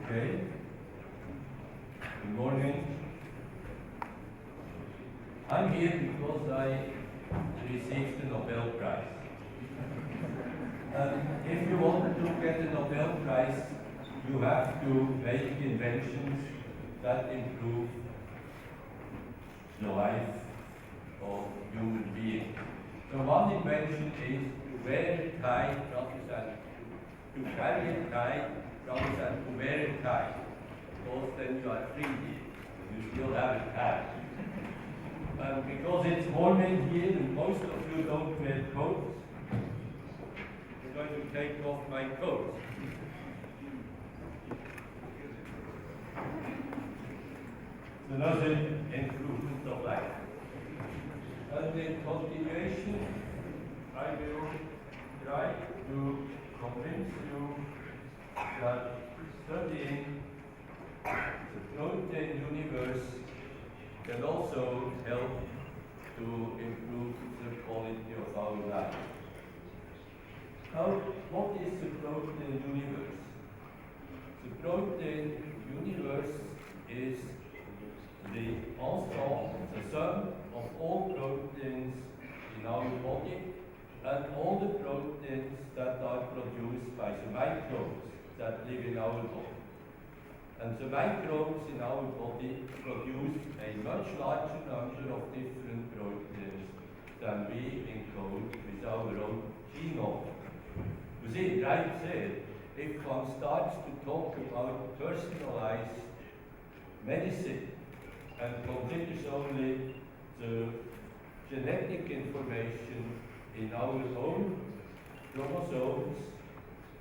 Okay. Good morning. I'm here because I received the Nobel Prize. If you want to get a Nobel Prize, you have to make inventions that improve the life of human beings. So one invention is to wear a tie rather than to carry a tie rather than to wear a tie. Because then you are free here. You still have a tie. Because it's warm in here and most of you don't wear coats, I'm going to take off my coat. It's another improvement of life. And in continuation, I will try to convince you that studying the protein universe can also help to improve the quality of our life. Now, what is the protein universe? The protein universe is the ensemble, the sum of all proteins in our body and all the proteins that are produced by the microbes that live in our body. And the microbes in our body produce a much larger number of different proteins than we encode with our own genome. You see, right there, if one starts to talk about personalized medicine and considers only the genetic information in our own chromosomes,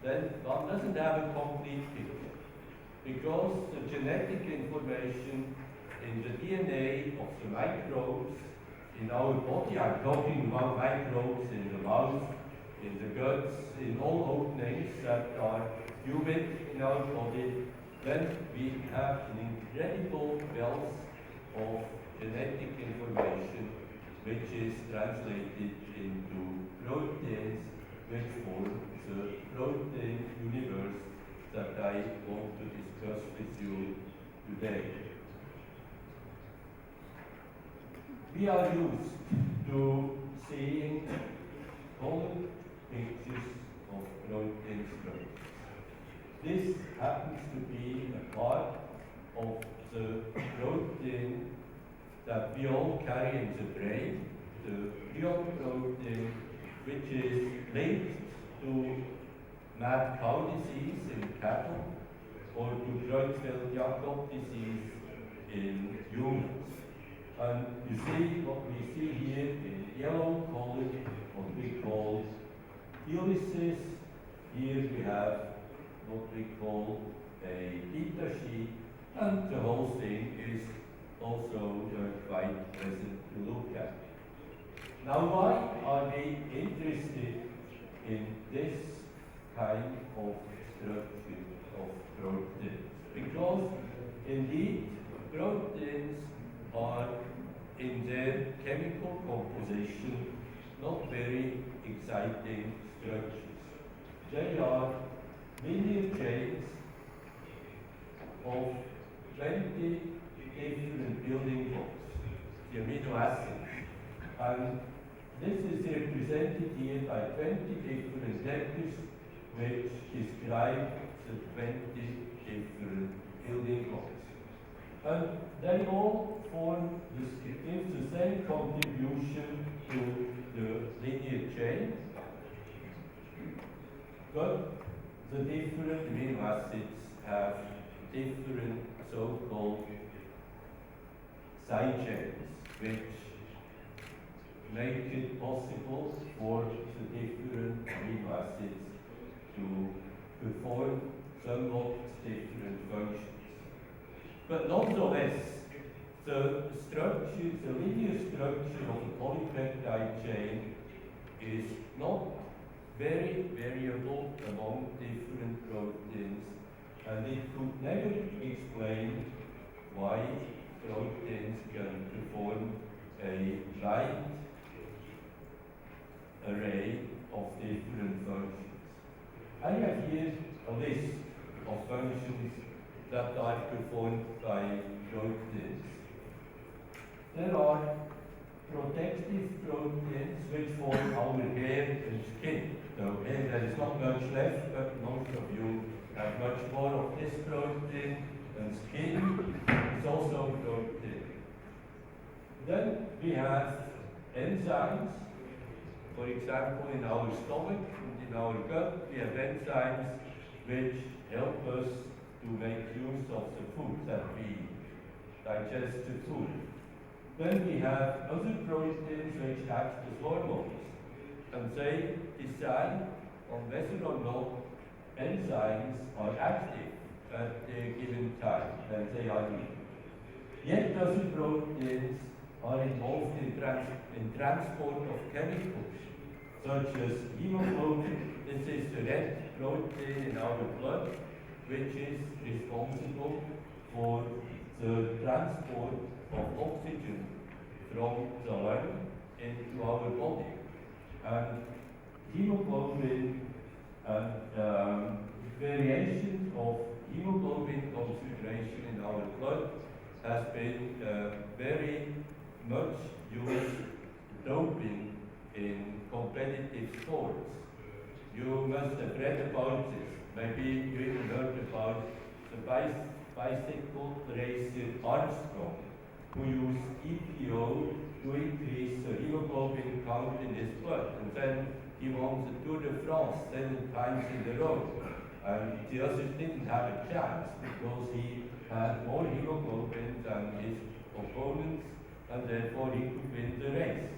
then one doesn't have a complete picture. Because the genetic information in the DNA of the microbes in our body, I'm talking about microbes in the mouth, in the guts, in all openings that are human in our body, then we have an incredible wealth of genetic information which is translated into proteins which form the protein universe that I want to discuss with you today. We are used to seeing colored pictures of protein structures. This happens to be a part of the protein that we all carry in the brain, the prion protein, which is linked to mad cow disease in cattle or to Creutzfeldt-Jakob disease in humans. And you see what we see here in yellow colored, what we call helices. Here we have what we call a beta sheet, and the whole thing is also quite pleasant to look at. Now, why are we interested in this kind of structure of proteins? Because indeed proteins are in their chemical composition not very exciting structures. They are linear chains of 20 different building blocks, the amino acids. And this is represented here by 20 different letters which describe the 20 different building blocks. And they all give the same contribution to the linear chain, but the different amino acids have different so-called side chains, which make it possible for the different amino acids to perform somewhat different functions. But nonetheless, the linear structure of the polypeptide chain is not very variable among different proteins, and it could never explain why proteins can perform a wide array of different functions. I have here a list of functions that are performed by proteins. There are protective proteins which form our hair and skin. So here there is not much left, but most of you have much more of this protein, and skin is also protein. Then we have enzymes. For example, in our stomach and in our gut, we have enzymes which help us to make use of the food that we digest the food. Then we have other proteins which act as hormones, and they decide on whether or not enzymes are active at a given time when they are needed. Yet other proteins are involved in transport of chemicals, such as hemoglobin. This is the red protein in our blood, which is responsible for the transport of oxygen from the lung into our body. And hemoglobin and variations of hemoglobin concentration in our blood has been very much used doping in competitive sports. You must have read about this. Maybe you even heard about the bicycle racer Armstrong, who used EPO to increase the hemoglobin count in his blood. And then he won the Tour de France 7 times in a row. And the others didn't have a chance because he had more hemoglobin than his opponents, and therefore he could win the race.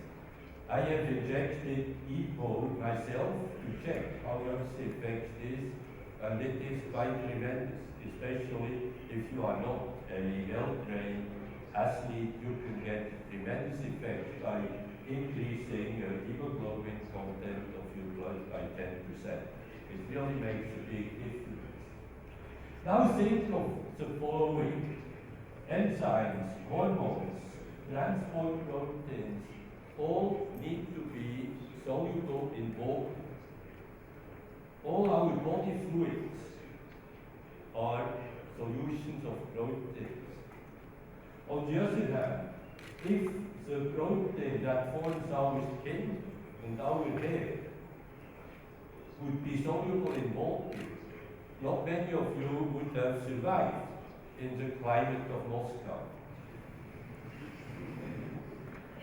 I have injected EPO myself to check how much the effect is, and it is quite tremendous, especially if you are not a well-trained athlete. You can get tremendous effect by increasing your hemoglobin content of your blood by 10%. It really makes a big difference. Now think of the following: enzymes, hormones, transport proteins, all need to be soluble in water. All our body fluids are solutions of proteins. On the other hand, if the protein that forms our skin and our hair would be soluble in water, not many of you would have survived in the climate of Moscow.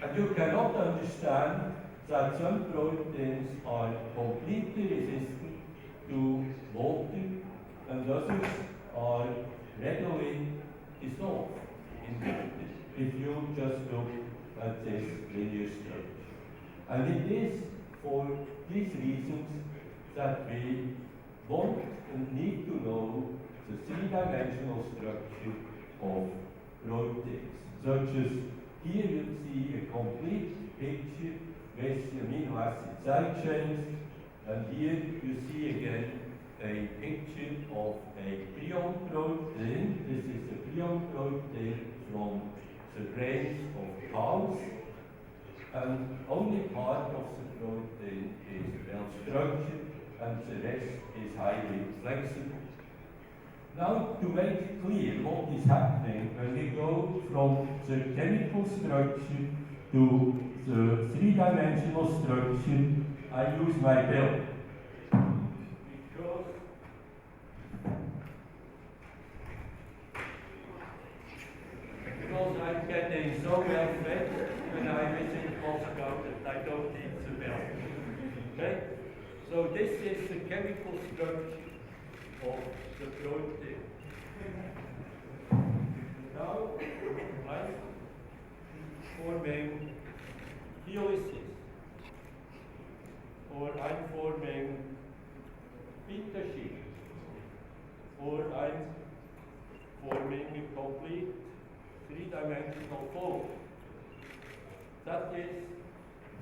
And you cannot understand that some proteins are completely resistant to water and others are readily dissolved in water if you just look at this linear structure. And it is for these reasons that we want and need to know the three-dimensional structure of proteins, such as here you see a complete picture with the amino acid side chains, and here you see again a picture of a prion protein. This is a prion protein from the brains of cows, and only part of the protein is well structured and the rest is highly flexible. Now, to make clear what is happening when we go from the chemical structure to the three-dimensional structure, I use my belt. Because I'm getting so well fed when I visit Moscow that I don't need the belt. Okay? So this is the chemical structure of the protein. Now I'm forming helices, or I'm forming beta sheet, or I'm forming a complete three-dimensional fold. That is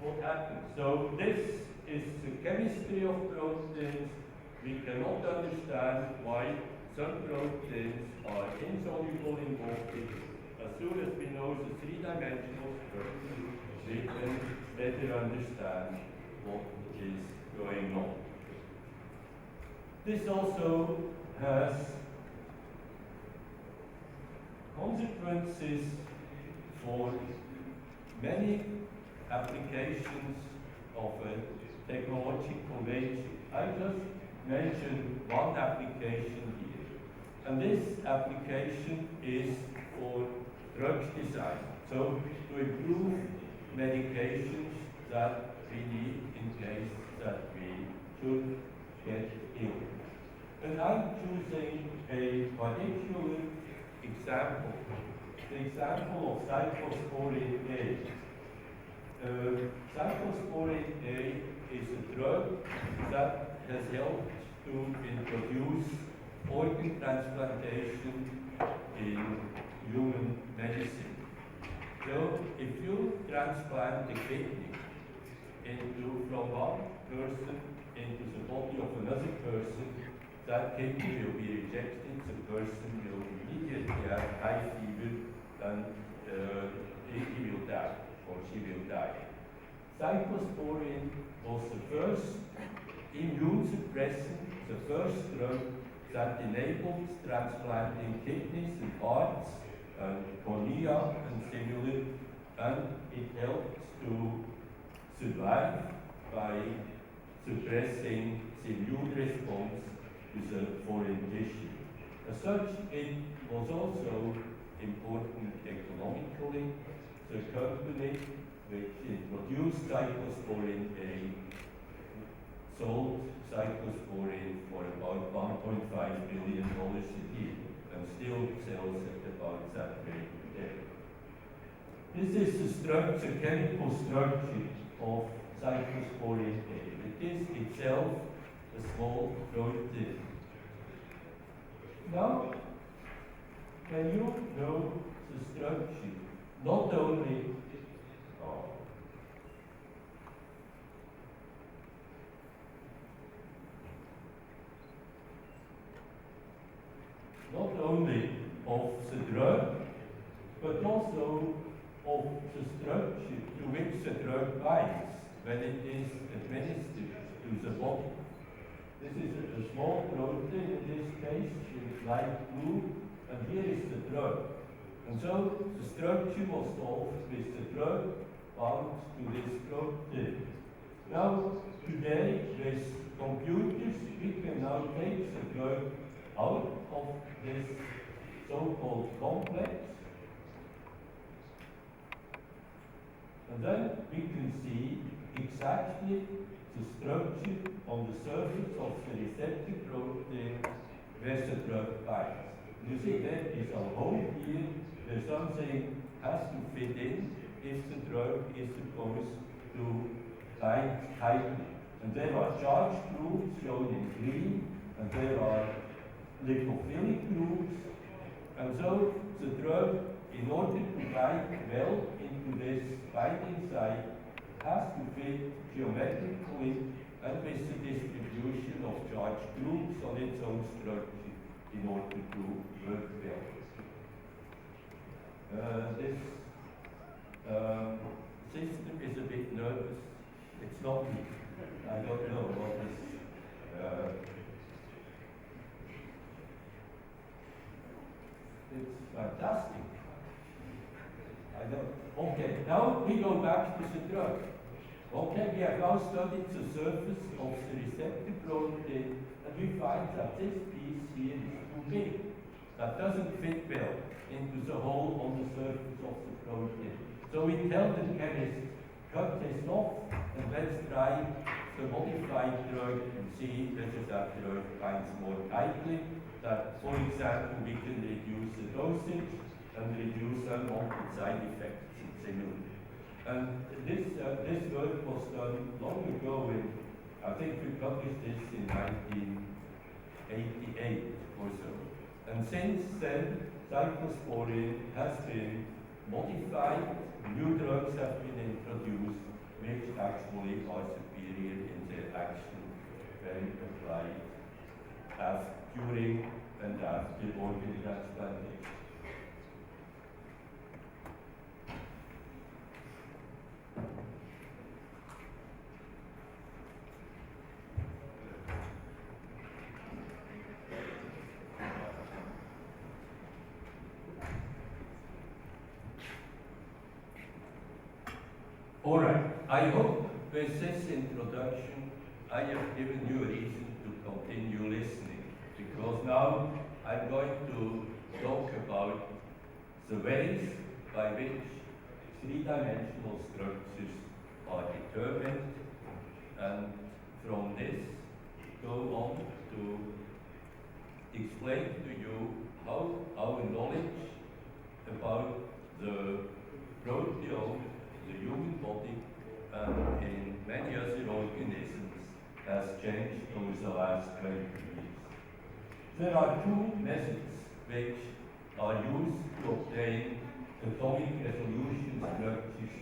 what happens. So this is the chemistry of proteins. We cannot understand why some proteins are insoluble in water. As soon as we know the three-dimensional structure, we can better understand what is going on. This also has consequences for many applications of a technological nature. I just mentioned one application here. And this application is for drug design. So to improve medications that we need in case that we should get ill. And I'm choosing a particular example, the example of cyclosporine A. Cyclosporine A is a drug that has helped to introduce organ transplantation in human medicine. So if you transplant a kidney from one person into the body of another person, that kidney will be rejected, the person will immediately have high fever, and he will die, or she will die. Cyclosporine was the first immune suppressant, the first drug that enabled transplanting kidneys and hearts and cornea and similar, and it helped to survive by suppressing the immune response to the foreign tissue. As such, it was also important economically. The company which introduced cyclosporine A sold cyclosporine for about $1.5 billion a year and still sells at about that rate today. This is the structure, chemical structure of cyclosporine A. It is itself a small protein. Now, can you know the structure? Not only of the drug, but also of the structure to which the drug binds when it is administered to the body. This is a small protein in this case, in light blue, and here is the drug. And so the structure was solved with the drug bound to this protein. Now, today, with computers, we can now take the drug out of this so-called complex, and then we can see exactly the structure on the surface of the receptor protein where the drug binds. You see there is a hole here where something has to fit in if the drug is supposed to bind tightly. And there are charged groups shown in green, and there are lipophilic groups. And so the drug, in order to bind well into this binding site, has to fit geometrically and with the distribution of charged groups on its own structure in order to work well. This system is a bit nervous. It's not me. I don't know what is. It's fantastic. I don't. Okay, now we go back to the drug. Okay, we have now studied the surface of the receptor protein, and we find that this piece here is too big. That doesn't fit well into the hole on the surface of the protein. So we tell the chemist, cut this off, and let's try the modified drug and see whether that drug binds more tightly. That, for example, we can reduce the dosage and reduce unwanted side effects and similar. And this work was done long ago I think we published this in 1988 or so. And since then, cyclosporine has been modified, new drugs have been introduced, which actually are superior in their action when applied during and after organ transplantation. All right, I hope with this introduction I have given you a reason to continue listening, because now I'm going to talk about the ways by which three-dimensional structures are determined, and from this go on to explain to you how our knowledge about the proteome, the human body, and in many other organisms has changed over the last 20 years. There are two methods which are used to obtain atomic resolution structures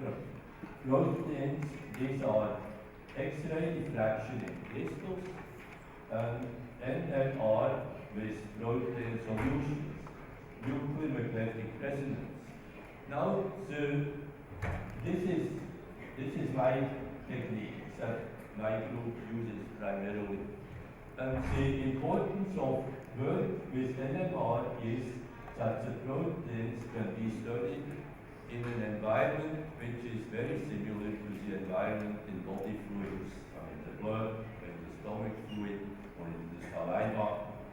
of proteins. These are X-ray diffraction in crystals and NMR with protein solutions, nuclear magnetic resonance. Now, this is my technique that my group uses primarily. And the importance of work with NMR is that the proteins can be studied in an environment which is very similar to the environment in body fluids, in the blood, in the stomach fluid, or in the saliva,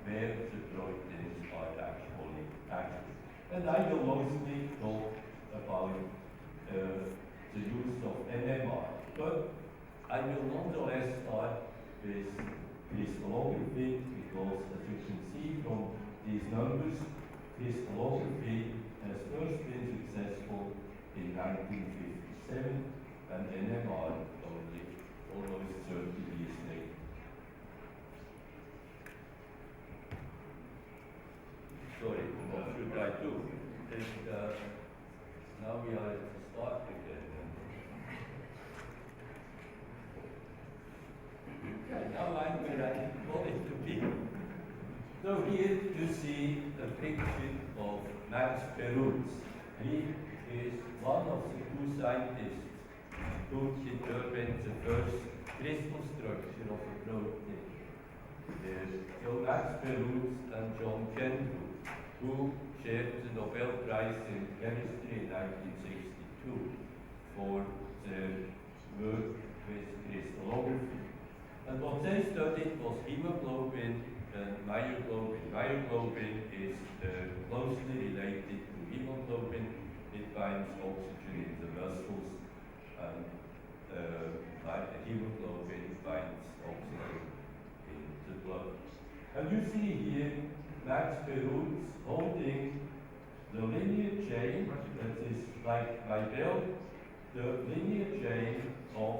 where the proteins are actually active. And I will mostly talk about the use of NMR, but I will nonetheless start with crystallography, because as you can see from these numbers, crystallography has first been successful in 1957 and NMR only almost 30 years later. Sorry, what should I do? Now we are at the start again. Okay, now I'm where I want it to be. So here you see a picture of Max Perutz. He is one of the two scientists who determined the first crystal structure of a protein. So Max Perutz and John Kendall, who shared the Nobel Prize in Chemistry in 1962 for their work with crystallography. And what they studied was hemoglobin and myoglobin. Myoglobin is closely related to hemoglobin. It binds oxygen in the muscles, and hemoglobin binds oxygen in the blood. And you see here Max Perutz holding the linear chain, that is like my belt, the linear chain of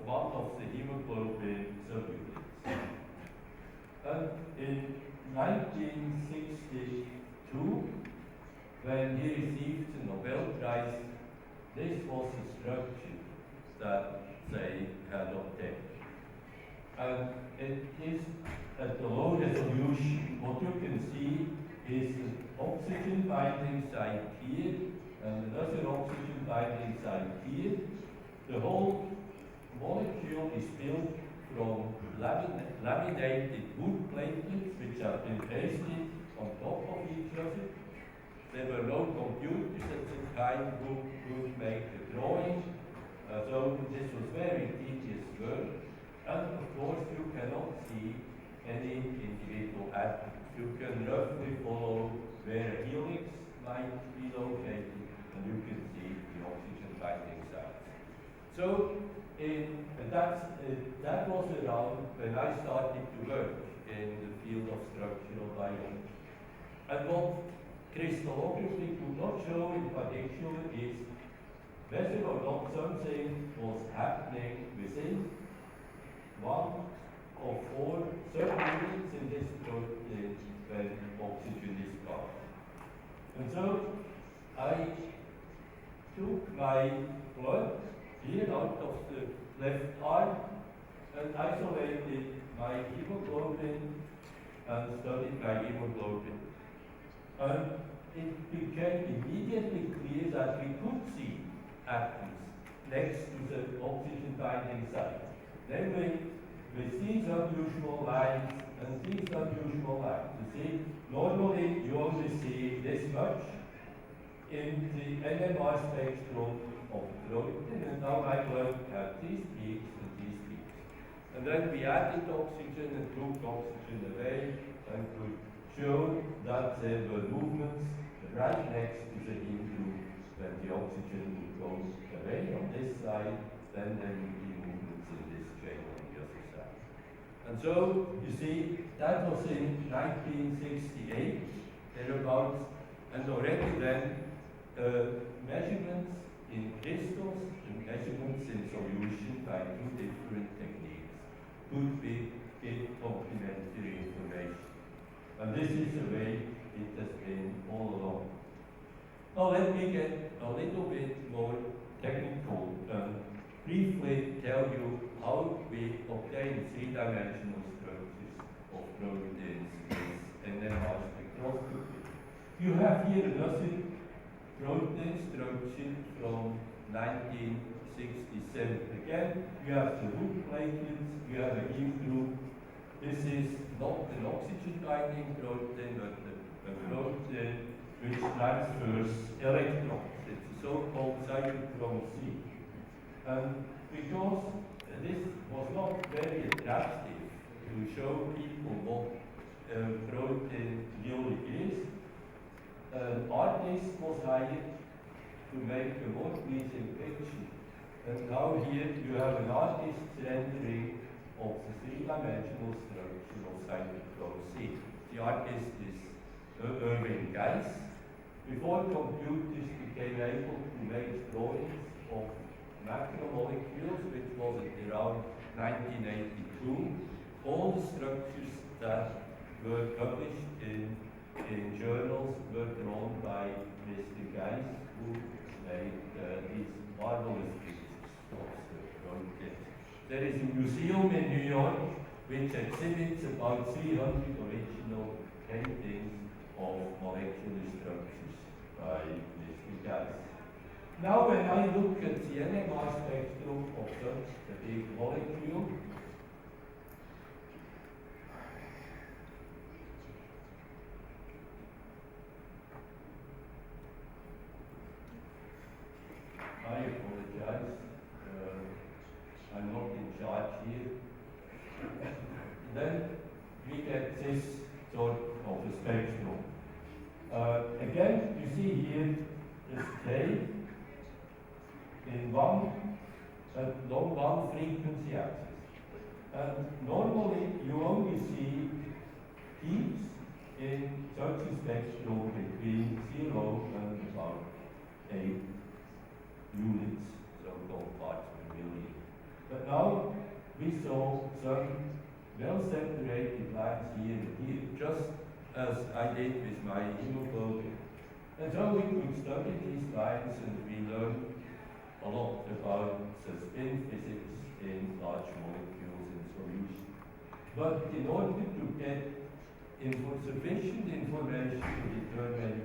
one of the hemoglobin subunits. And in 1962, when he received the Nobel Prize, this was the structure that they had obtained. And it is at the low resolution. What you can see is an oxygen binding site here and another oxygen binding site here. The whole molecule is built from laminated wood platelets which have been pasted on top of each other. There were no computers at the time who could make a drawing, so this was very tedious work. And of course you cannot see any individual atoms. You can roughly follow where a helix might be located, and you can see the oxygen binding sites. So that was around when I started to work in the field of structural biology. And what crystallography could not show in particular is whether or not something was happening within one of four subunits in this protein when oxygen is gone. And so I took my blood here out of the left arm and isolated my hemoglobin and studied my hemoglobin. And it became immediately clear that we could see atoms next to the oxygen binding site. Namely, with these unusual lines and these unusual lines. You see, normally you only see this much, in the NMR spectrum of the protein, and now my blood had these peaks and these peaks. And then we added oxygen and took oxygen away and could show that there were movements right next to the heme group when the oxygen would go away on this side, then there would be movements in this chain on the other side. And so, you see, that was in 1968, thereabouts, and already then measurements in crystals and measurements in solution by two different techniques could give complementary information. And this is the way it has been all along. Now let me get a little bit more technical and briefly tell you how we obtain three-dimensional structures of proteins with NMR spectroscopy. You have here another protein structure from 1967. Again, you have the root platelets, you have a heme group. This is not an oxygen-binding protein, but a protein which transfers electrons. It's a so-called cytochrome C. And because this was not very attractive to show people what protein really is, an artist was hired to make a more pleasing picture. And now here you have an artist's rendering of the three-dimensional structure of cytochrome C. The artist is Irving Geis. Before computers became able to make drawings of macromolecules, which was at around 1982, all the structures that were published in journals were drawn by Mr. Geis, who made these marvelous pictures of the proteins. There is a museum in New York which exhibits about 300 original paintings of molecular structures by Mr. Geis. Now when I look at the NMR spectrum of such a big molecule, I apologize, I'm not in charge here. Then we get this sort of a spectrum. Again, you see here the K in along one frequency axis. And normally you only see peaks in such a spectrum between 0 and about 8 units, so-called parts per million. But now we saw some well-separated lines here and here, just as I did with my hemoglobin. And so we could study these lines and we learned a lot about the spin physics in large molecules in solution. But in order to get sufficient information to determine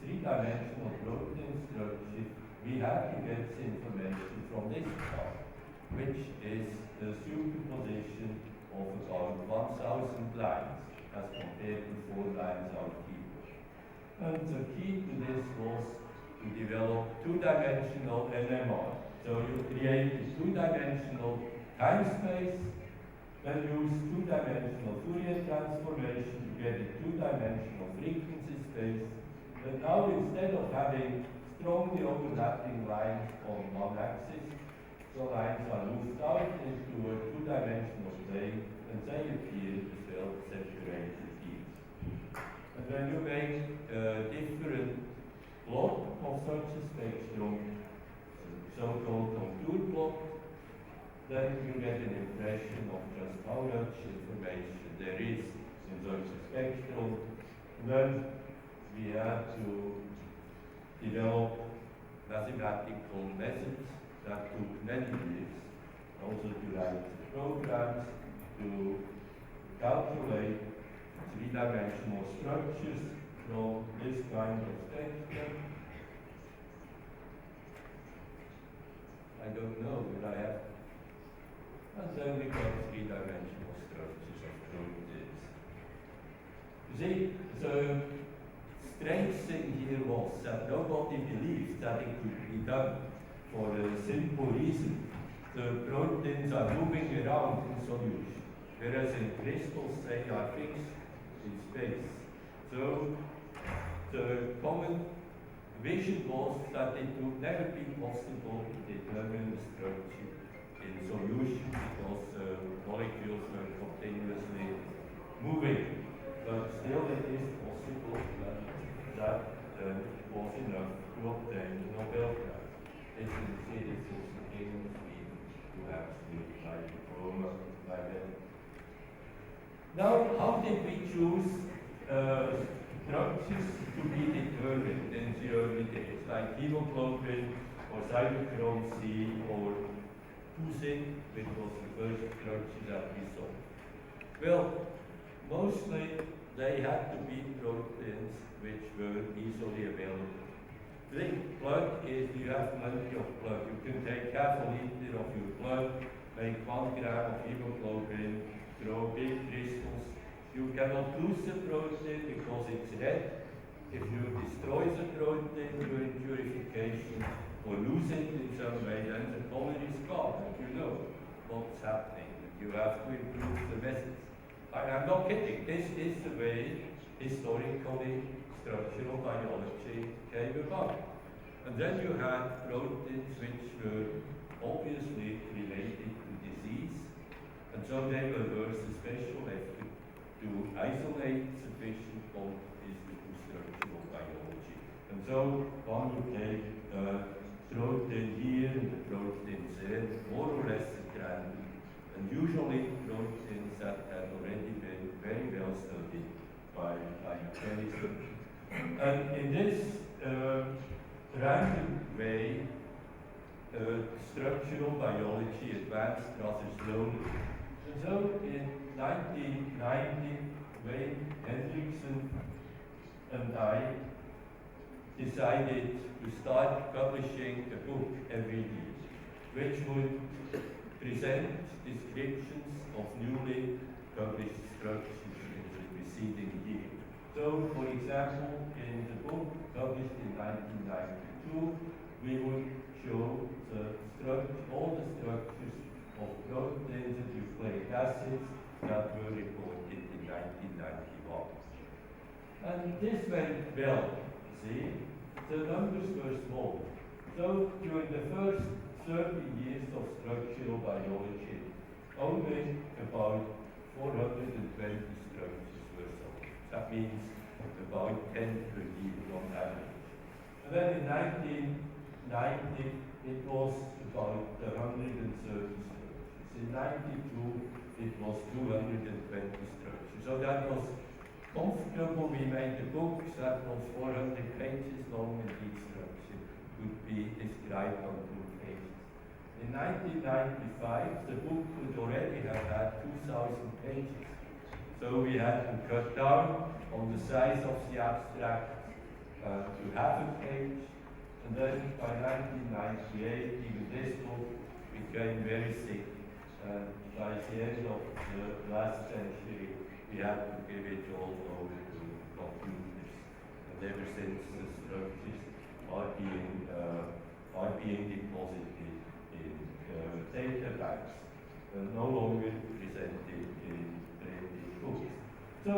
three-dimensional protein structure, we have to get the information from this chart, which is the superposition of about 1,000 lines as compared to 4 lines out here. And the key to this was to develop two-dimensional NMR. So you create a two-dimensional time space, then use two-dimensional Fourier transformation to get a two-dimensional frequency space. But now instead of having strongly overlapping lines on one axis, the lines are moved out into a two-dimensional plane and they appear as well-separated peaks. And when you make a different plot of such a spectrum, so-called contour plot, then you get an impression of just how much information there is in such a spectrum. And then we have to develop mathematical methods that took many years, also to write programs to calculate three-dimensional structures from this kind of spectrum. I don't know, but I have. And then we got three-dimensional structures of proteins. You see, so strange thing here was that nobody believed that it could be done for a simple reason. The proteins are moving around in solution, whereas in crystals they are fixed in space. So the common vision was that it would never be possible to determine the structure in solution because molecules were continuously moving. But still it is possible that was enough to obtain the Nobel Prize. As you can see, this is in Sweden, who actually tried to promote by them. Now, how did we choose structures to be determined in the early days, like hemoglobin or cytochrome C or Fusin, which was the first structure that we saw? Well, mostly they had to be proteins which were easily available. Think blood is, you have plenty of blood. You can take half a liter of your blood, make 1 gram of hemoglobin, grow big crystals. You cannot lose the protein because it's red. If you destroy the protein during purification or lose it in some way, then the color is gone and you know what's happening. You have to improve the methods. I'm not kidding. This is the way historically structural biology came about. And then you had proteins which were obviously related to disease, and so they were worth a special effort to isolate sufficient quantities to do structural biology. And so one would take protein here and the proteins there, more or less at random, and usually proteins that had already been very well studied by chemists. And in this random way, structural biology advanced rather slowly. And so in 1990, Wayne Hendrickson and I decided to start publishing a book every year, which would present descriptions of newly published structures in the preceding year. So, for example, in the book published in 1992, we would show all the structures of proteins and nucleic acids that were reported in 1991. And this went well, see? The numbers were small. So, during the first 30 years of structural biology, only about 420 structures were sold. That means about 10 per year on average. And then in 1990, it was about 130 structures. In 92, it was 220 structures. So that was comfortable. We made the books that was 400 pages long, and each structure would be described on 2 pages. In 1995, the book would already have had 2,000 pages. So we had to cut down on the size of the abstract to half a page. And then by 1998, even this book became very thick. And by the end of the last century, we had to give it all over to computers. And ever since, the structures are being deposited in data banks, no longer presented in printed books. So,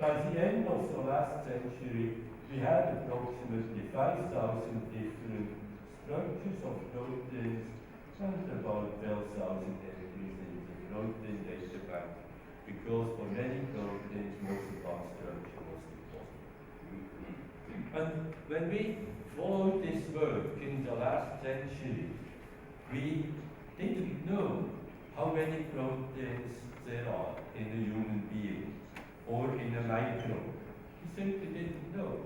by the end of the last century, we had approximately 5,000 different structures of proteins and about 12,000 entries in the protein data bank, because for many proteins, most advanced structure was impossible. And when we followed this work in the last century, we didn't know how many proteins there are in a human being or in a microbe. We simply didn't know.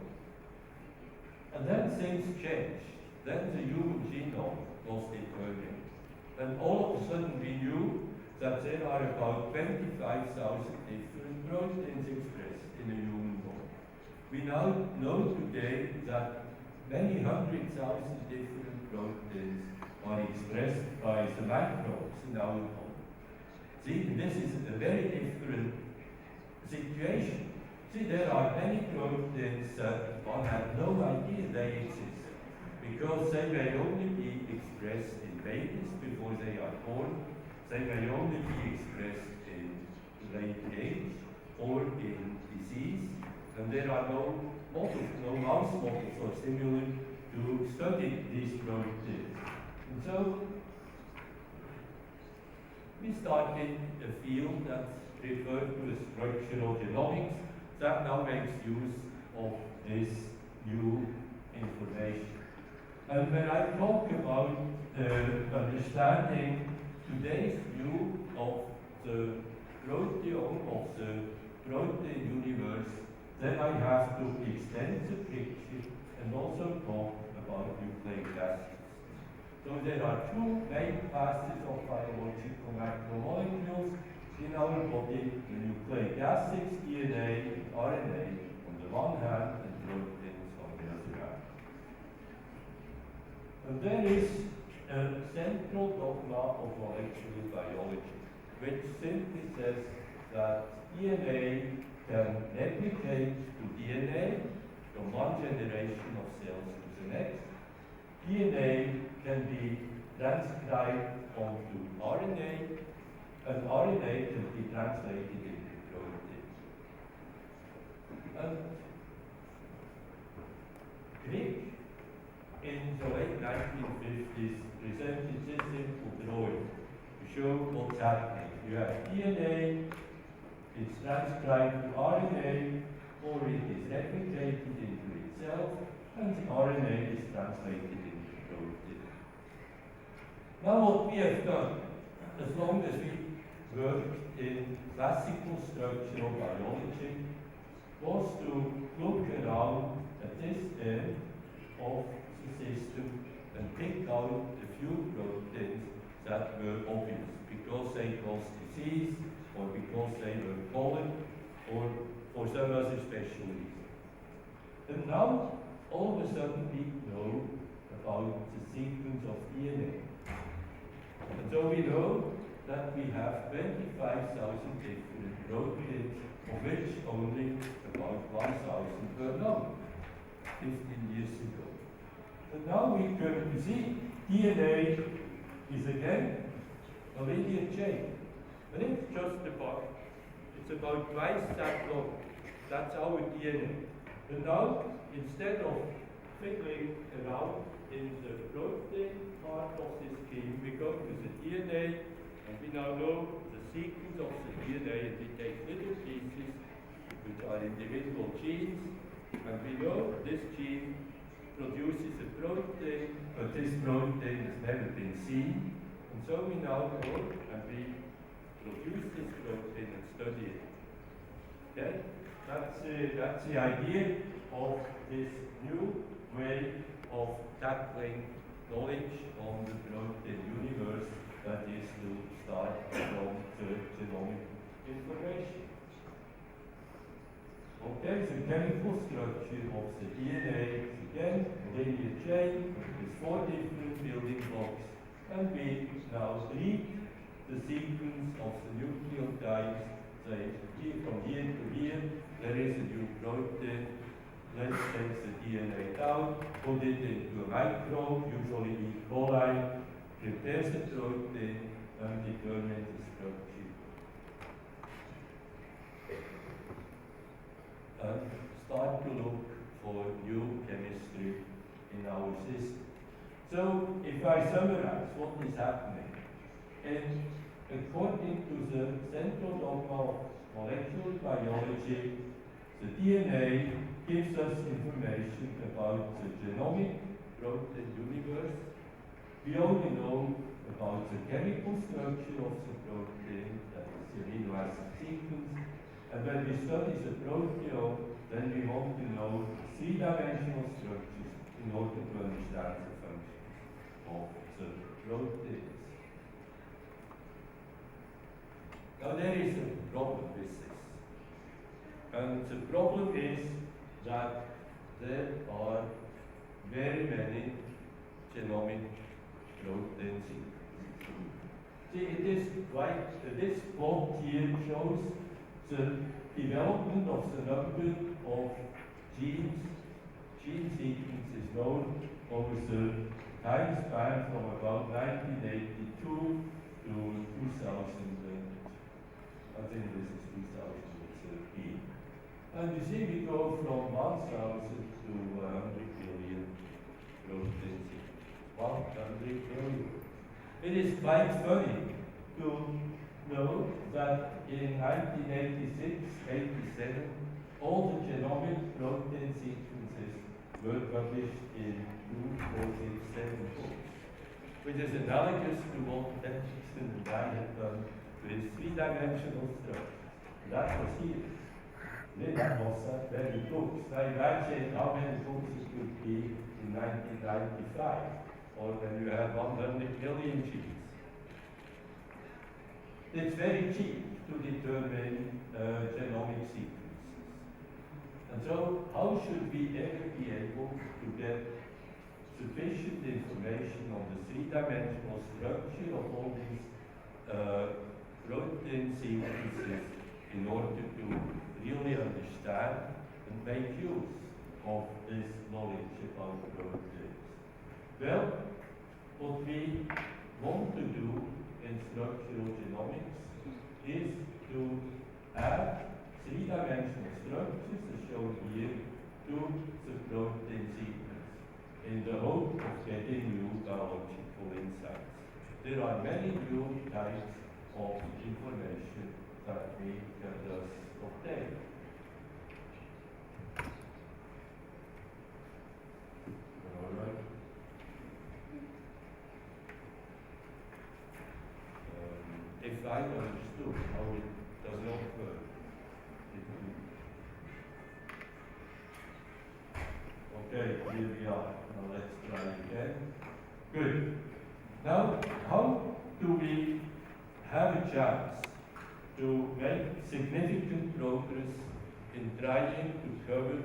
And then things changed. Then the human genome was determined. And all of a sudden we knew that there are about 25,000 different proteins expressed in a human body. We now know today that many 100,000 different proteins are expressed by the microbes in our body. See, this is a very different situation. See, there are many proteins that one had no idea they exist, because they may only be expressed in babies before they are born, they may only be expressed in late age or in disease, and there are no models, no mouse models or similar to study these proteins. And so we started a field that's referred to as structural genomics that now makes use of this new information. And when I talk about understanding today's view of the proteome, of the protein universe, then I have to extend the picture and also talk about nucleic acids. So there are two main classes of biological macromolecules in our body: the nucleic acids, DNA, and RNA on the one hand, and proteins on the other hand. And there is a central dogma of molecular biology, which simply says that DNA can replicate to DNA from one generation of cells to the next. DNA can be transcribed onto RNA, and RNA can be translated into protein. And Crick, in the late 1950s, presented this simple drawing to show what's happening. You have DNA, it's transcribed to RNA, or it is replicated into itself, and the RNA is translated into protein. Now what we have done, as long as we worked in classical structural biology, was to look around at this end of the system and pick out a few proteins that were obvious because they cause disease, or because they were common, or for some other special reason. And now, all of a sudden, we know about the sequence of DNA. And so we know that we have 25,000 different proteins, of which only about 1,000 were known 15 years ago. And now we can see DNA is again a linear chain. And it's just it's about twice that long. That's our DNA. And now, instead of fiddling around in the protein part of this scheme, we go to the DNA, and we now know the sequence of the DNA, and we take little pieces, which are individual genes, and we know this gene produces a protein, but this protein has never been seen. And so we now go and we produce this protein and study it. Okay? That's the idea of this new way of tackling knowledge on the protein universe, that is to start from the genomic information. Okay, the chemical structure of the DNA is again a linear chain with 4 different building blocks, and we now read the sequence of the nucleotides. Say, from here to here, there is a new protein. Let's take the DNA out, put it into a microbe, usually E. coli, prepare the protein, and determine the structure. And start to look for new chemistry in our system. So, if I summarize what is happening, and according to the central dogma of molecular biology, the DNA gives us information about the genomic protein universe. We only know about the chemical structure of the protein, that is the amino acid sequence. And when we study the proteome, then we want to know 3-dimensional structures in order to understand the functions of the proteins. Now there is a problem with this. And the problem is that there are very many genomic proteins. See, it is quite, this plot here shows the development of the number of gene sequences known over the time span from about 1982 to 2000. I think this is 2013. And you see we go from 1,000 to 100 billion proteins. 100 billion. It is quite funny to know that in 1986-87, all the genomic protein sequences were published in 2467 books, which is analogous to what Henderson and I had done with three-dimensional structures. That was here. That was very books. Now imagine how many books it would be in 1995, or when you have 100 million genes. It's very cheap to determine genomic sequences. And so, how should we ever be able to get sufficient information on the three-dimensional structure of all these protein sequences in order to really understand and make use of this knowledge about proteins? Well, what we want to do in structural genomics is to add three-dimensional structures, as shown here, to the protein sequence in the hope of getting new biological insights. There are many new types of information that we can thus obtain. All right. If I understood how it does not work, okay, here we are. Now let's try again. Good. Now, how do we have a chance to make significant progress in trying to cover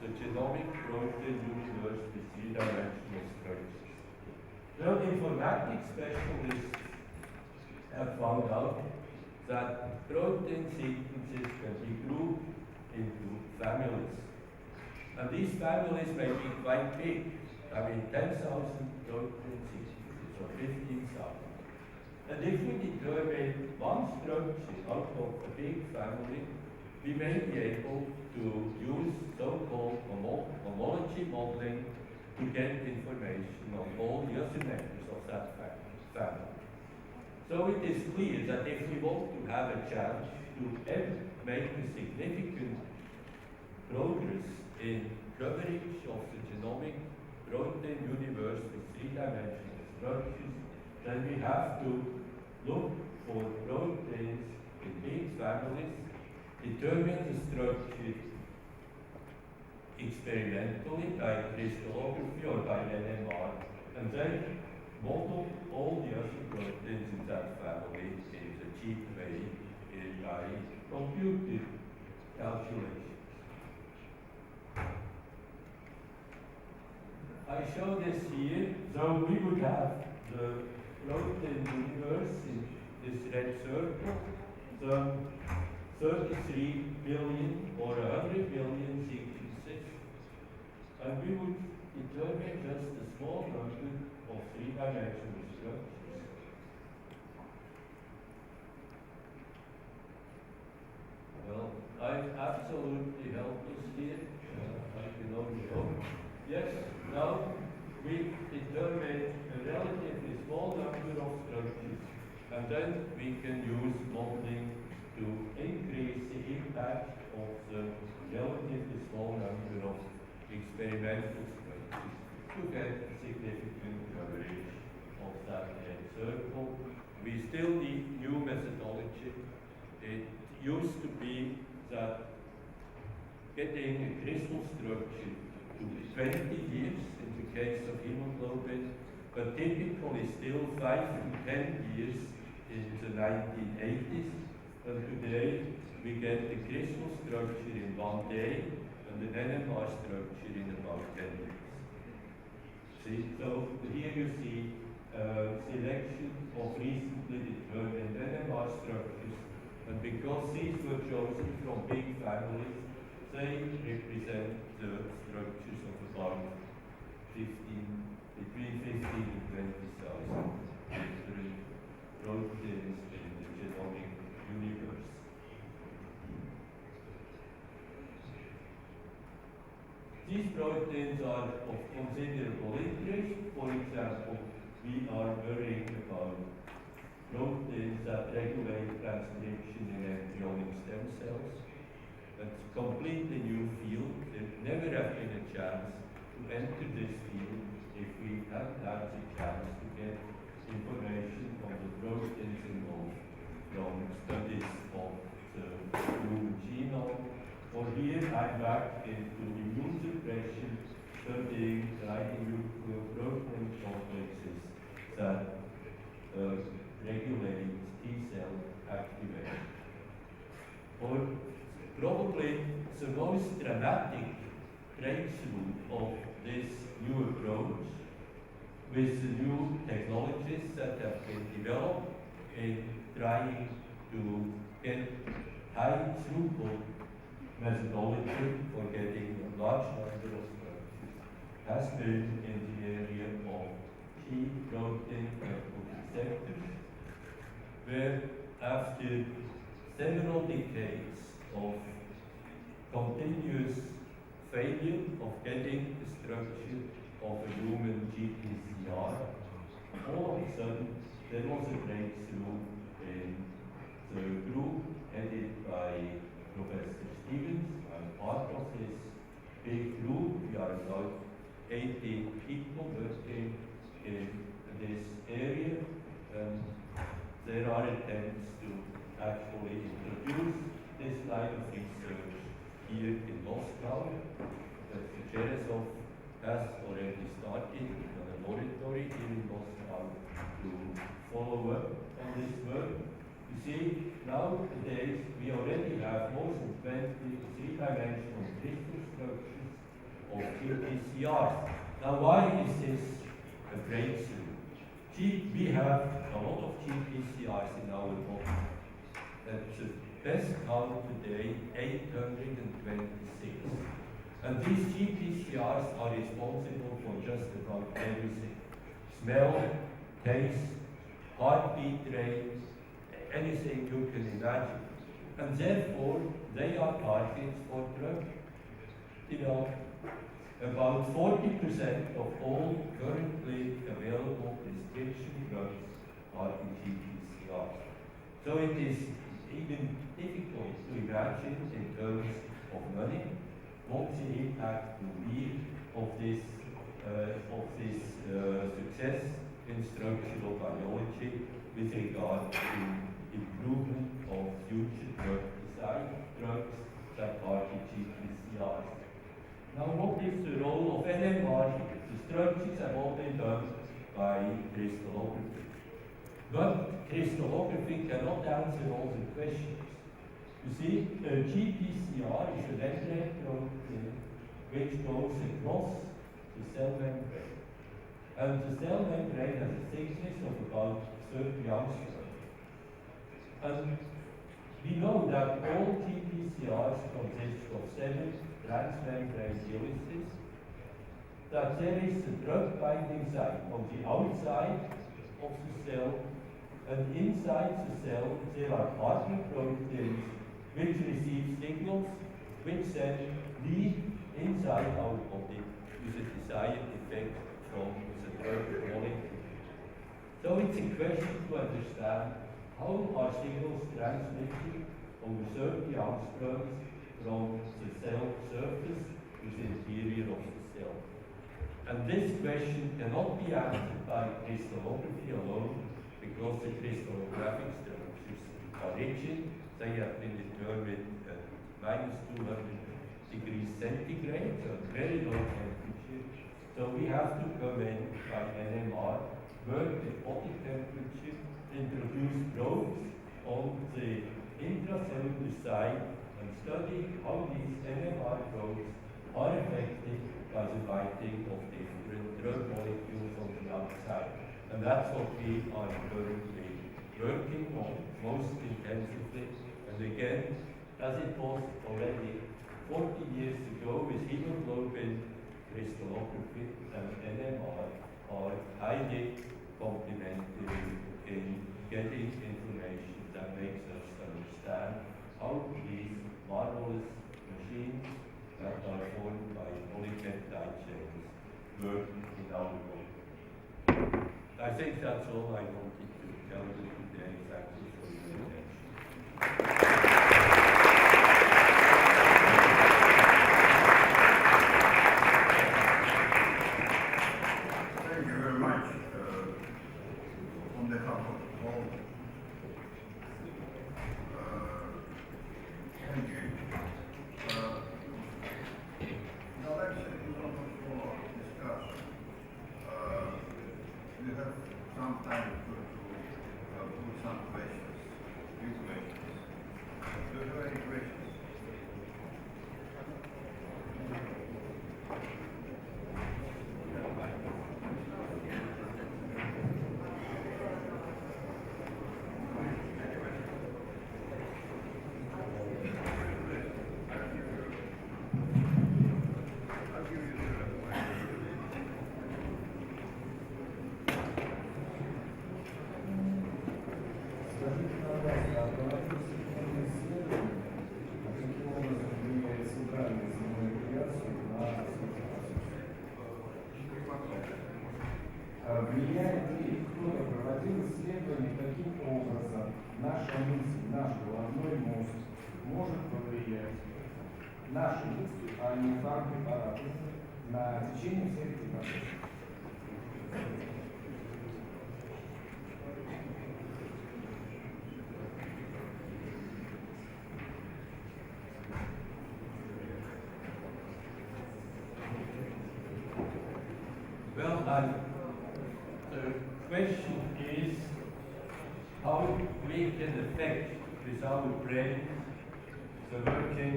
the genomic protein universe with three-dimensional structures? Well, informatics specialists have found out that protein sequences can be grouped into families. And these families may be quite big. I mean, 10,000 protein sequences or 15,000. And if we determine one structure out of a big family, we may be able to use so-called homology modeling to get information on all the other members of that family. So it is clear that if we want to have a chance to make a significant progress in coverage of the genomic protein universe with three-dimensional structures, then we have to look for proteins in big families, determine the structure experimentally by crystallography or by NMR, and then model all the other proteins in that family in a cheap way by computer calculations. I show this here. So we would have the protein universe in this red circle, some 33 billion or 100 billion sequences, and we would determine just a small number of three-dimensional structures. Well, I'm absolutely helpless here. I can only hope. Yes, now we determine a relatively small number of structures, and then we can use modeling to increase the impact of the relatively small number of experimental structures to get significant coverage of that red circle. We still need new methodology. It used to be that getting a crystal structure took 20 years in the case of hemoglobin, but typically still 5 to 10 years in the 1980s. And today we get the crystal structure in 1 day and the NMR structure in about 10 years. See, so here you see selection of recently determined NMR structures, And because these were chosen from big families, they represent the structures of about 15, between 15 and 20,000 different proteins in the genomic universe. These proteins are of considerable interest. For example, we are worrying about proteins that regulate transcription in embryonic stem cells. That's a completely new field. There never have been a chance to enter this field if we hadn't had the chance to get information on the proteins involved from studies of the human genome. Or here I'm back into immune suppression, studying radionucleoprotein complexes that regulate T-cell activation. Or probably the most dramatic breakthrough of this new approach with the new technologies that have been developed in trying to get high throughput methodology for getting a large number of structures has been in the area of key protein receptors, where after several decades of continuous failure of getting the structure of a human GPCR, all of a sudden there was a breakthrough in the group headed by Professor Stevens. I'm part of this big group. We are about 80 people working in this area. There are attempts to actually introduce this line of research here in Moscow. The Cherezov has already started a laboratory here in Moscow to follow up on this work. You see, nowadays we already have more than 20 three-dimensional crystal structures of GPCRs. Now, why is this a breakthrough? We have a lot of GPCRs in our body. At the best count today, 826. And these GPCRs are responsible for just about everything. Smell, taste, heartbeat rate, anything you can imagine. And therefore, they are targets for drug development. About 40% of all currently available prescription drugs are in GPCRs. So it is even difficult to imagine in terms of money what the impact will be of this success in structural biology with regard to improvement of future drug design, drugs that are the GPCRs. Now, what is the role of NMR here? The structures have all been done by crystallography. But crystallography cannot answer all the questions. You see, a GPCR is a membrane protein which goes across the cell membrane. And the cell membrane has a thickness of about 30 angstroms. And we know that all GPCRs consist of 7 transmembrane helices, that there is a drug binding site on the outside of the cell, and inside the cell there are partner proteins which receive signals which then lead inside our body with a desired effect from the drug molecule. So it's a question to understand how are signals transmitted over 30 angstroms from the cell surface to the interior of the cell. And this question cannot be answered by crystallography alone, because the crystallographic structures are rigid. They have been determined at -200 degrees centigrade, so very low temperature. So we have to come in by NMR, work at body temperature, introduce probes on the intracellular side, and study how these NMR probes are affected by the binding of different drug molecules on the outside. And that's what we are currently working on most intensively again, as it was already 40 years ago with hemoglobin crystallography and NMR, are highly complementary in getting information that makes us understand how these marvelous machines that are formed by polypeptide chains work in our body. I think that's all I wanted to tell you today. Thank you for your attention. Thank you very much. On behalf of all, thank you. Now let's open for discussion. We have some time to put some questions, few questions. Do you have any questions? Влияет ли кто-то проводил исследование, каким образом наша мысль, наш головной мозг может повлиять наши мысли, а не фармпрепараты, на течение всех этих процессов? Well, the question is how we can affect with our brain the working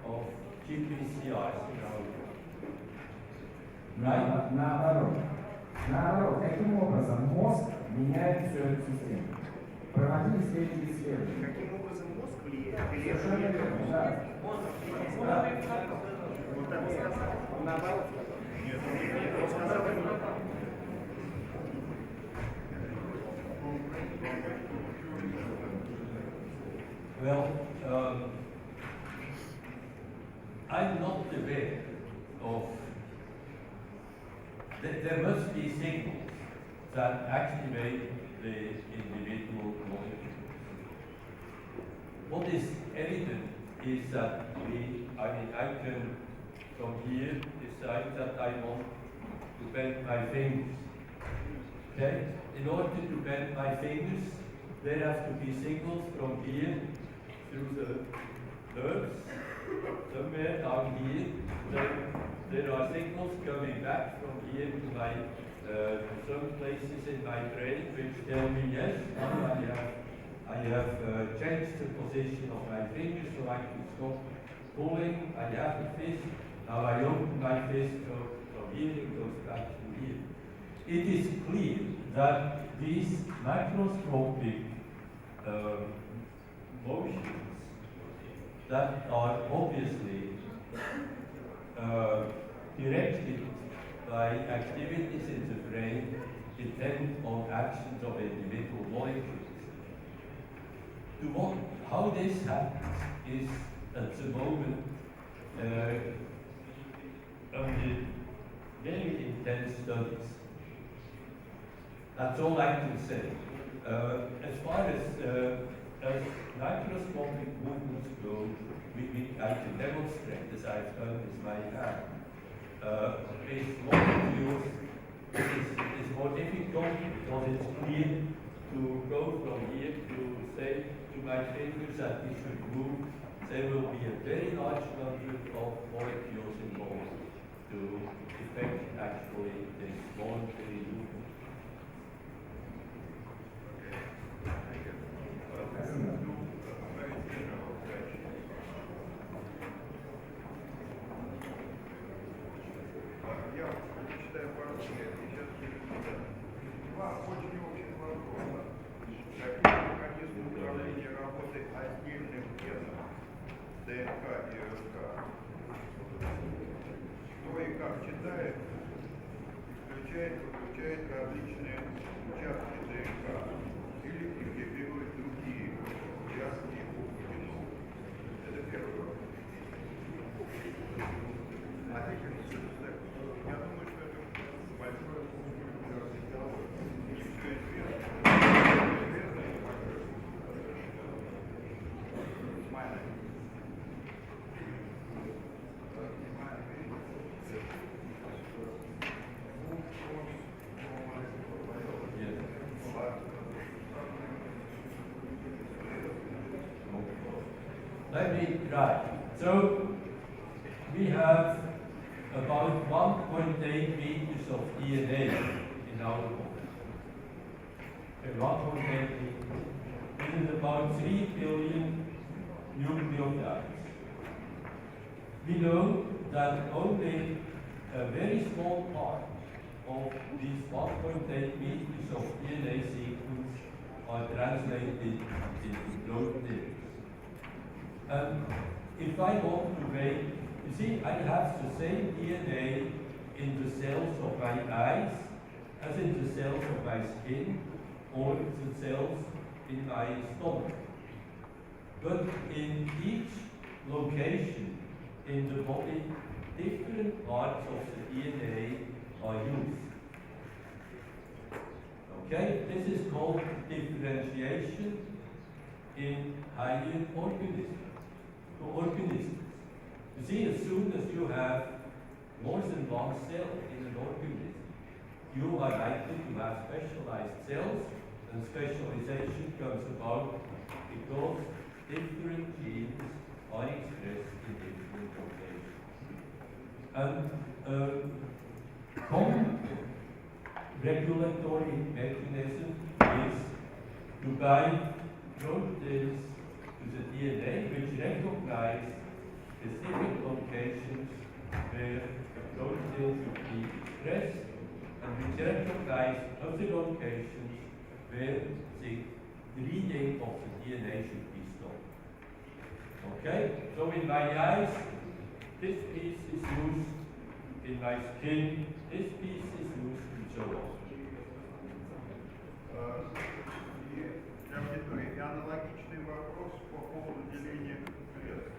of GPCRs in our brain. Right? Наоборот, каким образом мозг меняет всю эту систему? Проводились ли эти исследования? Каким образом мозг влияет? Совершенно верно, да. Наоборот. Он сказал, Well, I'm not aware of. There must be signals that activate the individual molecules. What is evident is that I can from here decide that I want to bend my fingers. Okay? In order to bend my fingers, there have to be signals from here through the nerves, somewhere down here. There are signals coming back from here to my some places in my brain which tell me yes, now I have changed the position of my fingers so I can stop pulling. I have a fist. Now I open my fist from here it goes back to here. It is clear that these macroscopic motions that are obviously directed by activities in the brain depend on actions of individual molecules. How this happens is at the moment under very intense studies. That's all I can say. As far as microscopic movements go, I can demonstrate, as I've done with my hand. With molecules, it's more difficult because it's clear to go from here to say to my fingers that we should move. There will be a very large number of molecules involved to effect actually this voluntary movement. Я читаю по-русски, сейчас два очень общих вопроса. Какие механизмы управления работы отдельным геном ДНК и РНК. Кто и как читает, включает, выключает различные участки ДНК или интегрирует другие участки генома. Это первый вопрос. Я думаю, что это большое разговор. Не все известно. Let me try. So we have about 1.8 meters of DNA in our body. Okay, 1.8 meters. This is about 3 billion nucleotides. We know that only a very small part of these 1.8 meters of DNA sequence are translated into proteins. If I want to make, you see, I have the same DNA in the cells of my eyes as in the cells of my skin or the cells in my stomach. But in each location in the body, different parts of the DNA are used. Okay, this is called differentiation in higher organisms. You see, as soon as you have more than one cell in an organism, you are likely to have specialized cells, and specialization comes about because different genes are expressed in different locations. And common regulatory mechanism is to bind proteins to the DNA which recognize specific locations where the protein should be expressed and which recognize other locations where the reading of the DNA should be stopped. Okay? So in my eyes, this piece is used. In my skin, this piece is used, and so on. Для аудитории аналогичный вопрос по поводу деления клеток.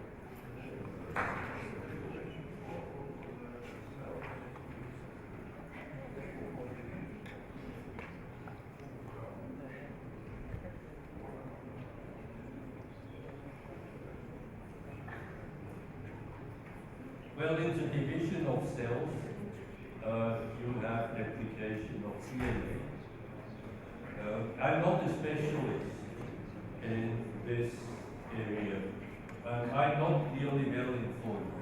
Well, in the division of cells, you have replication of DNA. I'm not a specialist in this area. I'm not really well informed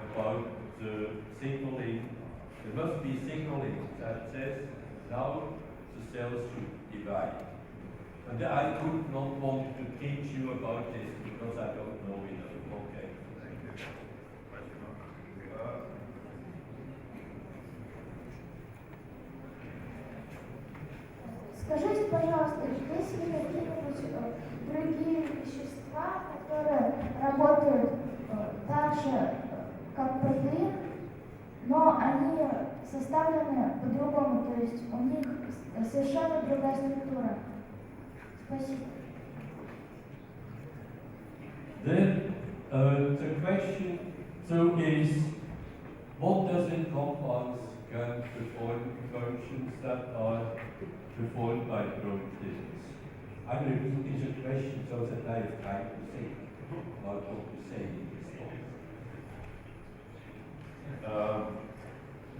about the signaling. There must be signaling that says now the cells should divide. And I would not want to teach you about this because I don't know enough. Okay. Thank you. Спасибо. Скажите, пожалуйста, есть ли какие-нибудь другие вещества, которые работают так же, как протеин, но они составлены по-другому, то есть у них совершенно другая структура? Спасибо. Then the question is, what does in compounds can perform functions that are performed by proteins? I'm repeating the question so that I have time to think about what to say in response.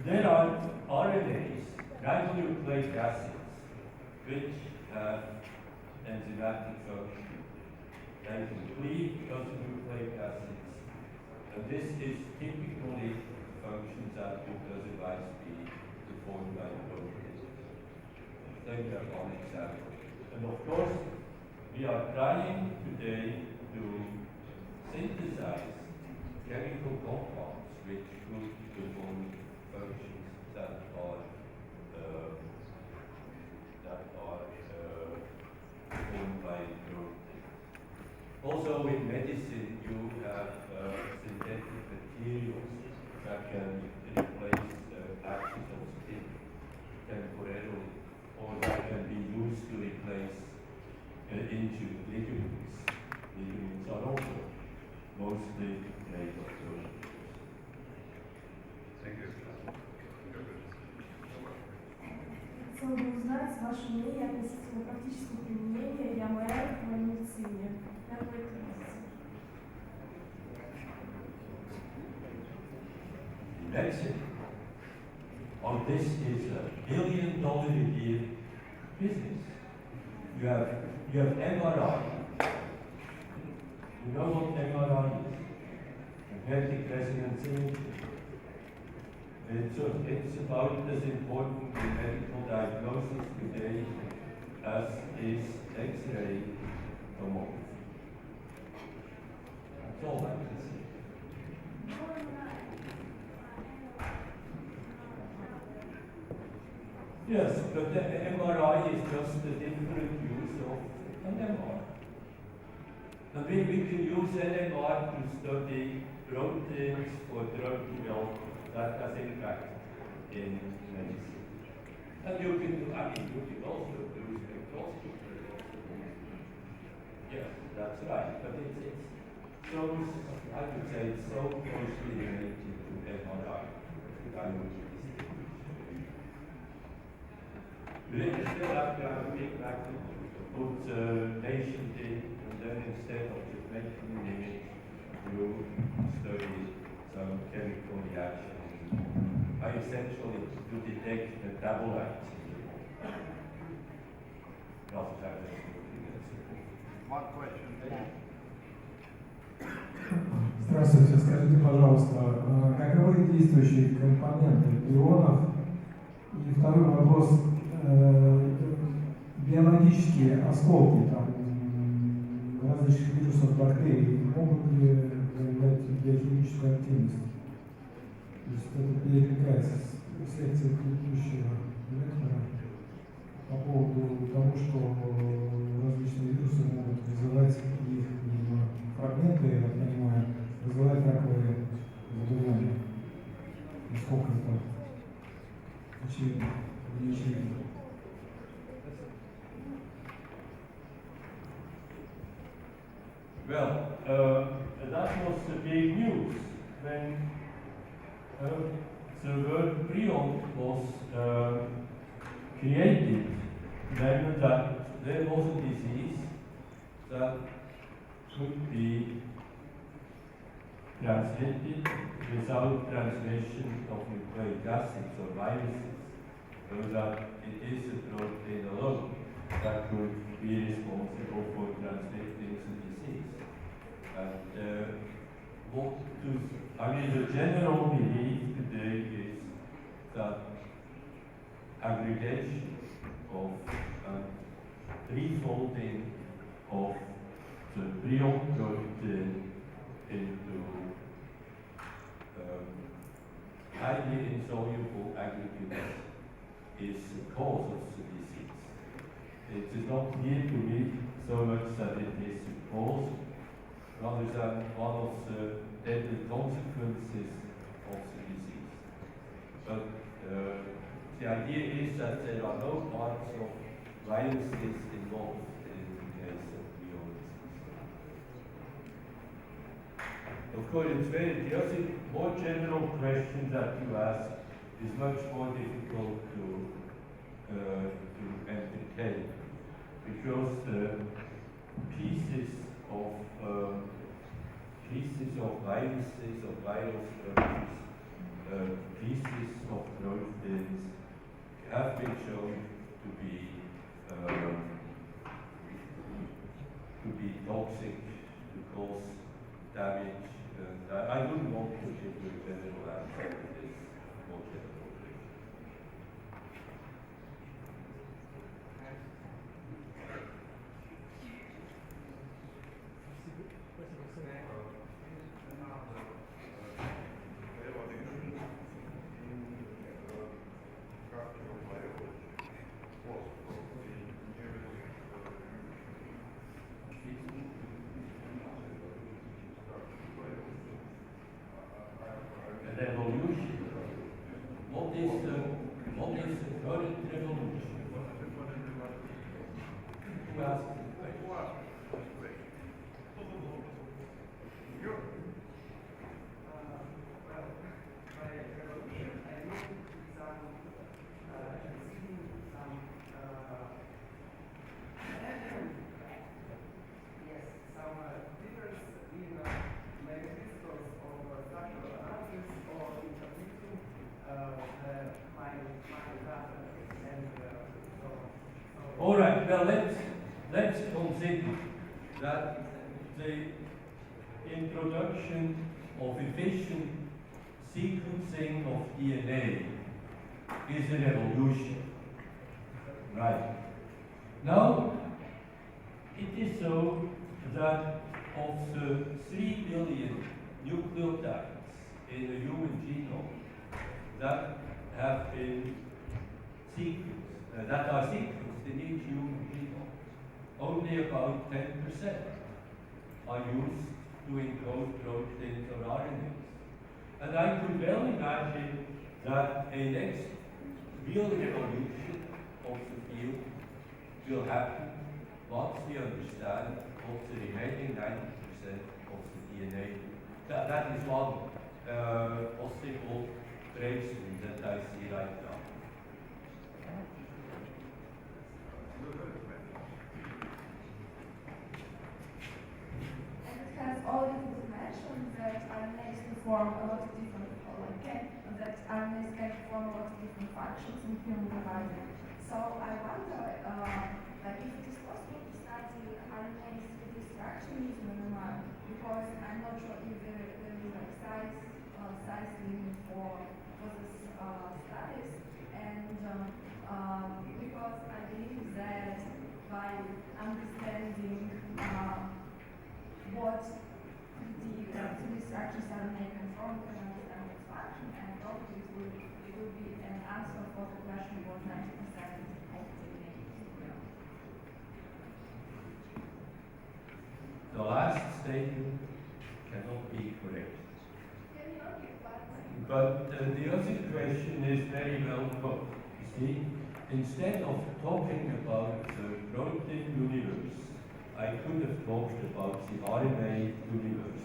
There are RNAs, ribonucleic acids, which have enzymatic function. They can cleave those nucleic acids, and this is typically functions that would otherwise be performed by proteins. Take that one example. And of course, we are trying today to synthesize chemical compounds which could perform functions that are performed by proteins. can replace patches of skin temporarily, or that can be used to replace injured ligaments. Ligaments are also mostly made of bone. Thank you. Хотела бы узнать ваше мнение относительно практического применения ЯМР в медицине. Как вы это видите? Medicine. Oh, this is $1 billion a year business. You have MRI. You know what MRI is? Magnetic resonance imaging. It's about as important in medical diagnosis today as is X-ray tomography. That's all I can say. Yes, but the MRI is just a different use of an MR. And we can use NMR to study proteins for drug development. That has impact in medicine. And you can also do spectroscopy. Yes, that's right. But it's so, I would say it's so closely related to MRI that I would distinguish. You still have to have a big vacuum, put the patient in, and then instead of just making an image, you study some chemical reaction. Essentially to detect metabolites. One question. Здравствуйте, скажите, пожалуйста, каковы действующие компоненты ионов? И второй вопрос, биологические осколки там, различных вирусов, бактерий могут ли проявлять биохимическую активность? То есть это перекликается с лекцией предыдущего лектора по поводу того, что различные вирусы могут вызывать их фрагменты, я так понимаю, вызывать раковые заболевания. Насколько это очевидно, не очевидно. Well, that was the big news when the word prion was created. Then that there was a disease that could be transmitted without transmission of nucleic acids or viruses, so that it is a protein alone that could be responsible for transmitting the disease. And the general belief today is that aggregation of refolding of the prion protein into highly insoluble aggregates is the cause of the disease. It is not clear to me so much that it is the cause, rather than one of the deadly consequences of the disease. But the idea is that there are no parts of viruses involved in the case of prion disease. Of course, it's very, the other more general question that you ask is much more difficult to entertain, because pieces of viruses, of viral structures, pieces of proteins have been shown to be toxic, to cause damage. I wouldn't want to give you a general answer to this more general question. Very current revolution. Who asked the question? All right, well, let's consider that the introduction of efficient sequencing of DNA is a revolution. Right. Now, it is so that of the 3 billion nucleotides in the human genome that have been sequenced, that are sequenced in each human genome, only about 10% are used to encode proteins or RNAs. And I could well imagine that a next real revolution of the field will happen once we understand what the remaining 90% of the DNA. That is one possible breakthrough that I see right now. And it has already been mentioned that RNAs perform a lot of different, that RNAs can perform a lot of different functions in human body. So I wonder if it is possible to study RNAs with structuralism in mind, because I'm not sure if there is like size limit for this studies, and because I believe that by understanding what the structures are making from, can understand its function, and probably it will be an answer for the question what 90% of DNA is. The last statement cannot be correct. But the other question is very well put. You see, instead of talking about the protein universe, I could have talked about the RNA universe.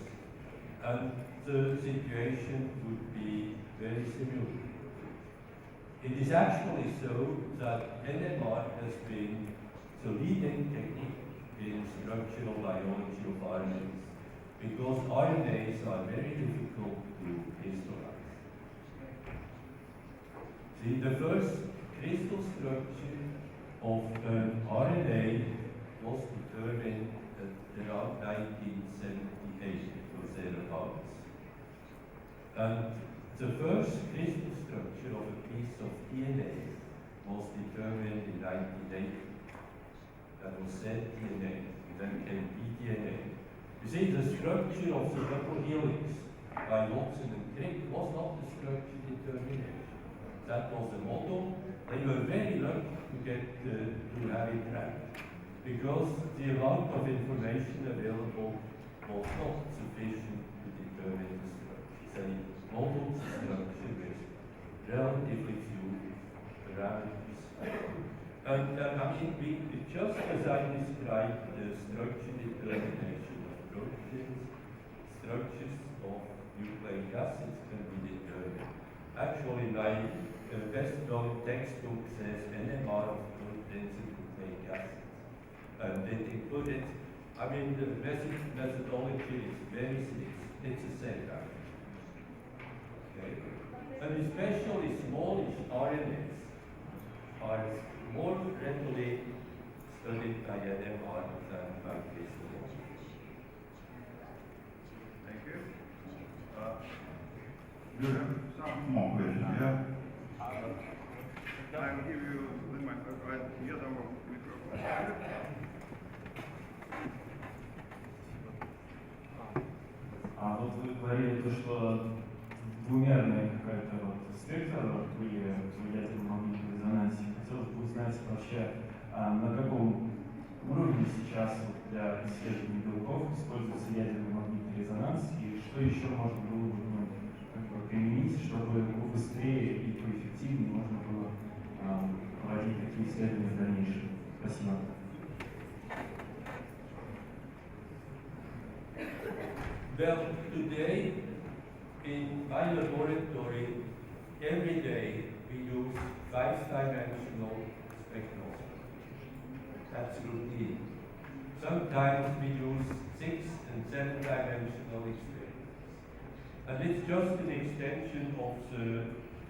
And the situation would be very similar. It is actually so that NMR has been the leading technique in structural biology of RNAs, because RNAs are very difficult to crystallize. See, the first crystal structure of an RNA was determined at around 1978 or thereabouts. And the first crystal structure of a piece of DNA was determined in 1980. That was Z-DNA, and then came pDNA. You see, the structure of the double helix by Watson and Crick was not the structure determination. That was a model. They were very lucky to get to have it right, because the amount of information available was not sufficient to determine the structure. They modeled the structure with relatively few parameters. And I mean, just as I described the structure determination of proteins, structures of nucleic acids can be determined. Actually, my best-known textbook says NMR of proteins and nucleic acids. And it included, I mean, the methodology is very slick. It's the same actually. Okay? And especially smallish RNAs are more readily studied by NMR than by crystal. Thank you. You have some more questions, yeah? I will give you the microphone. Yes, I will microphone. А вот вы говорили, что двумерная какая-то вот спектра были в ядерном магнитном резонансе. Хотелось бы узнать вообще, на каком уровне сейчас вот для исследования белков используется ядерный магнитный резонанс, и что еще можно было бы применить, чтобы быстрее и поэффективнее можно было какие исследования дальнейшие? Спасибо. Well, today in my laboratory, every day we use 5-dimensional spectroscopy. That's routine. Sometimes we use 6 and 7-dimensional experiments. And it's just an extension of the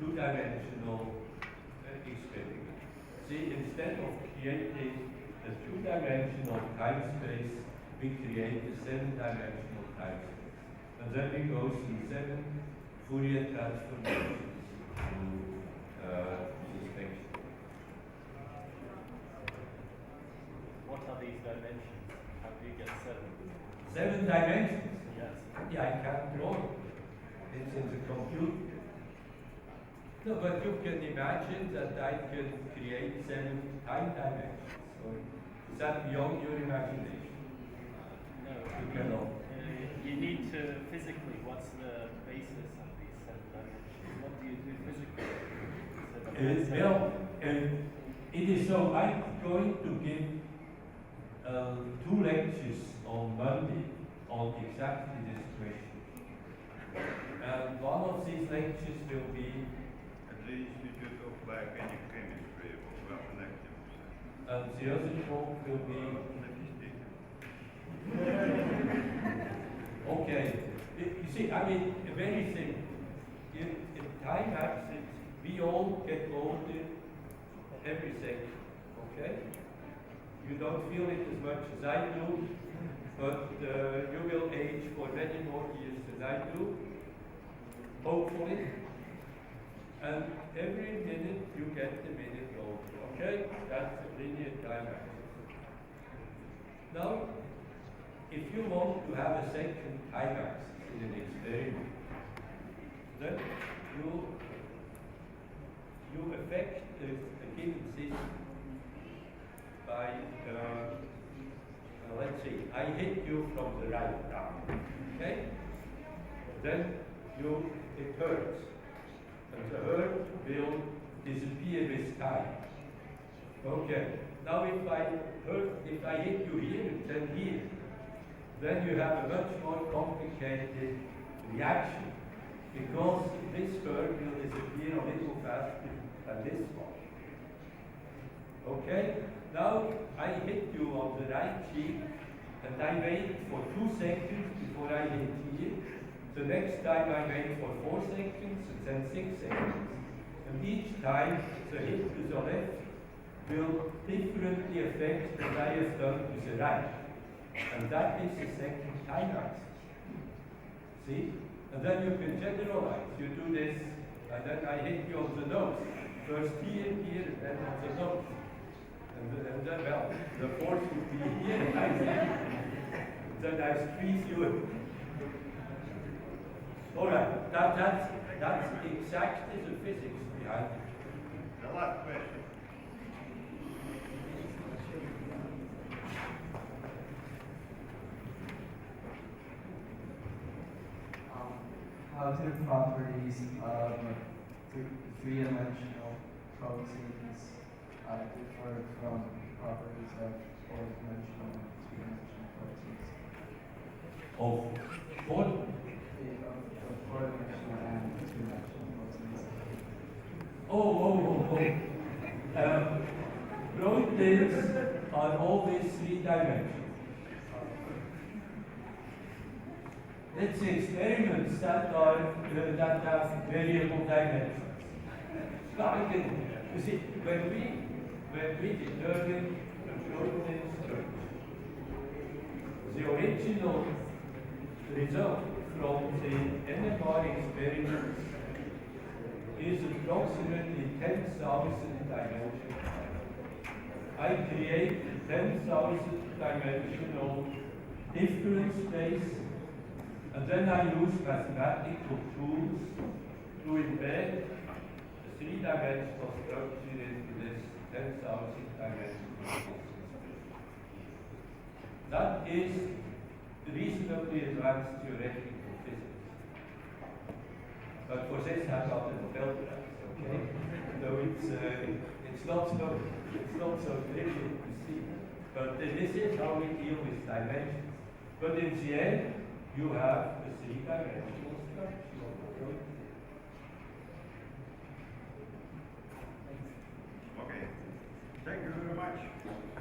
2-dimensional experiment. See, instead of creating a 2-dimensional time space, we create a 7-dimensional time space. And then we go through 7 Fourier transformations to the spectrum. What are these dimensions? How do you get 7? 7 dimensions? Yes. Yeah, I can't draw it. It's in the computer. No, but you can imagine that I can create 7 time dimensions. So is that beyond your imagination? No. You cannot. You need to physically, what's the basis of these 7 dimensions? What do you do physically? Well, it is so. I'm going to give 2 lectures on Monday on exactly this question. And one of these lectures will be At least you should talk about organic chemistry or weapon activism. and the other talk will be okay. You see, I mean, very simple. In time axis, we all get older every second. Okay? You don't feel it as much as I do, but you will age for many more years than I do, hopefully. And every minute you get a minute older. Okay? That's a linear time axis. Now, if you want to have a second time axis in an experiment, then you affect a given system by, let's see, I hit you from the right down, okay? Then it hurts, and the hurt will disappear with time. Okay, now if I hit you here and then here, then you have a much more complicated reaction, because this hurt will disappear a little faster than this one. Okay? Now I hit you on the right cheek, and I wait for 2 seconds before I hit here. The next time I wait for 4 seconds, and then 6 seconds. And each time the hit to the left will differently affect what I have done to the right. And that is the second time axis. See? And then you can generalize. You do this, and then I hit you on the nose. First here, and then on the nose. And then, well, the force would be here, and I hit. Then I squeeze you in. All right, that's exactly the physics behind it. The last question. How do the properties of three-dimensional proteins differ from properties of four-dimensional and two-dimensional proteins? Of what? Of four-dimensional and two-dimensional proteins. Proteins are always 3 dimensional. Let's say experiments that have variable dimensions. You see, when we determine a protein structure, the original result from the NMR experiments is approximately 10,000 dimensions. I create 10,000 dimensional difference space, and then I use mathematical tools to embed a 3-dimensional structure into this 10,000 dimensional difference space. That is reasonably advanced theoretical physics. But for this I got a Nobel Prize, okay? So it's not so It's not so clear to see. But this is how we deal with dimensions. But in the end, you have a three-dimensional structure of the protein. Okay. Thank you very much.